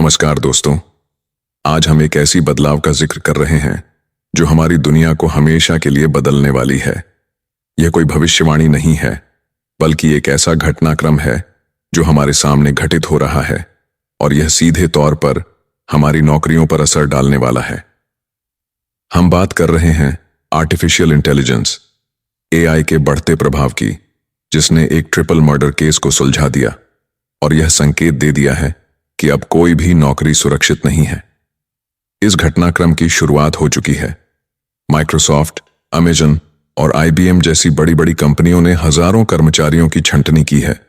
नमस्कार दोस्तों। आज हम एक ऐसी बदलाव का जिक्र कर रहे हैं जो हमारी दुनिया को हमेशा के लिए बदलने वाली है। यह कोई भविष्यवाणी नहीं है, बल्कि एक ऐसा घटनाक्रम है जो हमारे सामने घटित हो रहा है और यह सीधे तौर पर हमारी नौकरियों पर असर डालने वाला है। हम बात कर रहे हैं आर्टिफिशियल इंटेलिजेंस, एआई के बढ़ते प्रभाव की, जिसने एक ट्रिपल मर्डर केस को सुलझा दिया और यह संकेत दे दिया है कि अब कोई भी नौकरी सुरक्षित नहीं है। इस घटनाक्रम की शुरुआत हो चुकी है। माइक्रोसॉफ्ट, अमेजन और आईबीएम जैसी बड़ी बड़ी कंपनियों ने हजारों कर्मचारियों की छंटनी की है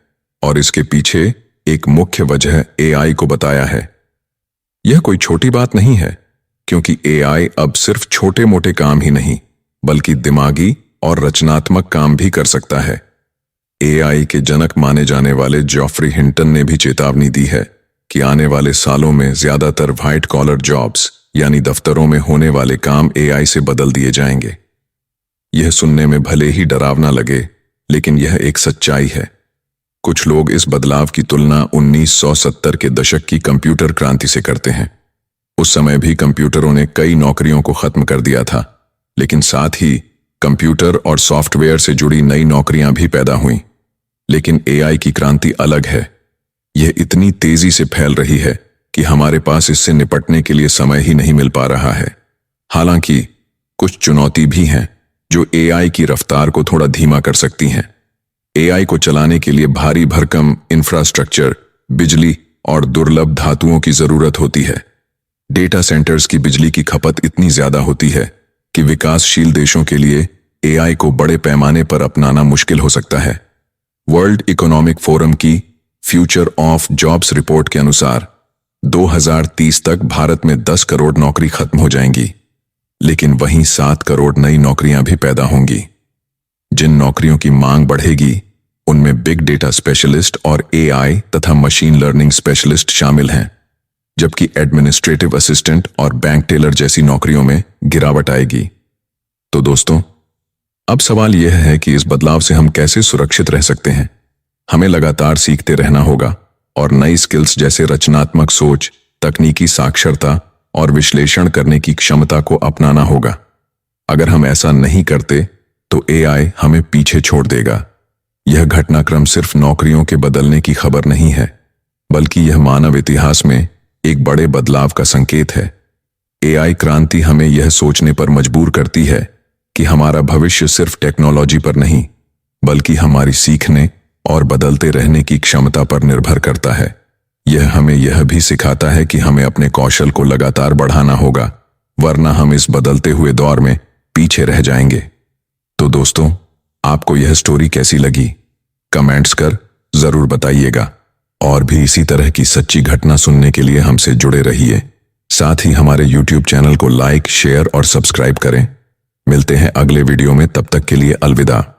और इसके पीछे एक मुख्य वजह एआई को बताया है। यह कोई छोटी बात नहीं है, क्योंकि एआई अब सिर्फ छोटे मोटे काम ही नहीं, बल्कि दिमागी और रचनात्मक काम भी कर सकता है। एआई के जनक माने जाने वाले जॉफ्री हिंटन ने भी चेतावनी दी है कि आने वाले सालों में ज्यादातर व्हाइट कॉलर जॉब्स यानी दफ्तरों में होने वाले काम एआई से बदल दिए जाएंगे। यह सुनने में भले ही डरावना लगे, लेकिन यह एक सच्चाई है। कुछ लोग इस बदलाव की तुलना 1970 के दशक की कंप्यूटर क्रांति से करते हैं। उस समय भी कंप्यूटरों ने कई नौकरियों को खत्म कर दिया था, लेकिन साथ ही कंप्यूटर और सॉफ्टवेयर से जुड़ी नई नौकरियां भी पैदा हुईं। लेकिन एआई की क्रांति अलग है। यह इतनी तेजी से फैल रही है कि हमारे पास इससे निपटने के लिए समय ही नहीं मिल पा रहा है। हालांकि कुछ चुनौती भी हैं जो एआई की रफ्तार को थोड़ा धीमा कर सकती हैं। एआई को चलाने के लिए भारी भरकम इंफ्रास्ट्रक्चर, बिजली और दुर्लभ धातुओं की जरूरत होती है। डेटा सेंटर्स की बिजली की खपत इतनी ज्यादा होती है कि विकासशील देशों के लिए एआई को बड़े पैमाने पर अपनाना मुश्किल हो सकता है। वर्ल्ड इकोनॉमिक फोरम की फ्यूचर ऑफ जॉब्स रिपोर्ट के अनुसार 2030 तक भारत में 10 करोड़ नौकरी खत्म हो जाएंगी, लेकिन वहीं 7 करोड़ नई नौकरियां भी पैदा होंगी। जिन नौकरियों की मांग बढ़ेगी उनमें बिग डेटा स्पेशलिस्ट और एआई तथा मशीन लर्निंग स्पेशलिस्ट शामिल हैं, जबकि एडमिनिस्ट्रेटिव असिस्टेंट और बैंक टेलर जैसी नौकरियों में गिरावट आएगी। तो दोस्तों, अब सवाल यह है कि इस बदलाव से हम कैसे सुरक्षित रह सकते हैं। हमें लगातार सीखते रहना होगा और नई स्किल्स जैसे रचनात्मक सोच, तकनीकी साक्षरता और विश्लेषण करने की क्षमता को अपनाना होगा। अगर हम ऐसा नहीं करते तो एआई हमें पीछे छोड़ देगा। यह घटनाक्रम सिर्फ नौकरियों के बदलने की खबर नहीं है, बल्कि यह मानव इतिहास में एक बड़े बदलाव का संकेत है। एआई क्रांति हमें यह सोचने पर मजबूर करती है कि हमारा भविष्य सिर्फ टेक्नोलॉजी पर नहीं, बल्कि हमारी सीखने और बदलते रहने की क्षमता पर निर्भर करता है। यह हमें यह भी सिखाता है कि हमें अपने कौशल को लगातार बढ़ाना होगा, वरना हम इस बदलते हुए दौर में पीछे रह जाएंगे। तो दोस्तों, आपको यह स्टोरी कैसी लगी? कमेंट्स कर जरूर बताइएगा और भी इसी तरह की सच्ची घटना सुनने के लिए हमसे जुड़े रहिए। साथ ही हमारे YouTube चैनल को लाइक, शेयर और सब्सक्राइब करें। मिलते हैं अगले वीडियो में, तब तक के लिए अलविदा।